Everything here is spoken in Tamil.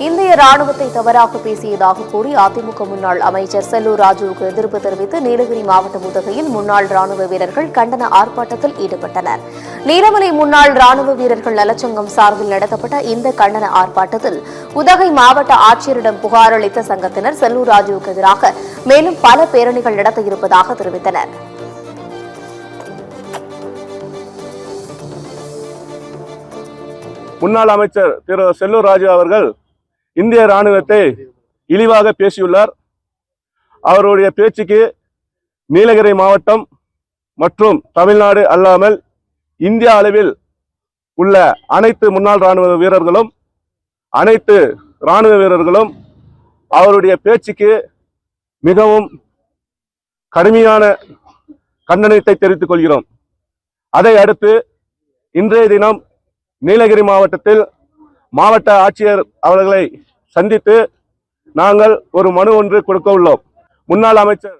இந்திய ராணுவத்தை தவறாக பேசியதாக கூறி அதிமுக முன்னாள் அமைச்சர் செல்லூர் ராஜுவுக்கு எதிர்ப்பு தெரிவித்து நீலகிரி மாவட்டம் உதகையில் முன்னாள் ராணுவ வீரர்கள் கண்டன ஆர்ப்பாட்டத்தில் ஈடுபட்டனர். நீலமலை முன்னாள் ராணுவ வீரர்கள் நலச்சங்கம் சார்பில் நடத்தப்பட்ட இந்த கண்டன ஆர்ப்பாட்டத்தில் உதகை மாவட்ட ஆட்சியரிடம் புகார் அளித்த சங்கத்தினர் செல்லூர் ராஜுவுக்கு எதிராக மேலும் பல பேரணிகள் நடத்த இருப்பதாக தெரிவித்தனர். முன்னாள் அமைச்சர் திரு செல்லூர் ராஜு அவர்கள் இந்திய ராணுவத்தை இழிவாக பேசியுள்ளார். அவருடைய பேச்சுக்கு நீலகிரி மாவட்டம் மற்றும் தமிழ்நாடு அல்லாமல் இந்திய அளவில் உள்ள அனைத்து முன்னாள் ராணுவ வீரர்களும் அவருடைய பேச்சுக்கு மிகவும் கடுமையான கண்டனத்தை தெரிவித்துக் கொள்கிறோம். அதை அடுத்து இன்றைய தினம் நீலகிரி மாவட்டத்தில் மாவட்ட ஆட்சியர் அவர்களை சந்தித்து நாங்கள் ஒரு மனு ஒன்று கொடுக்க உள்ளோம். முன்னாள் அமைச்சர்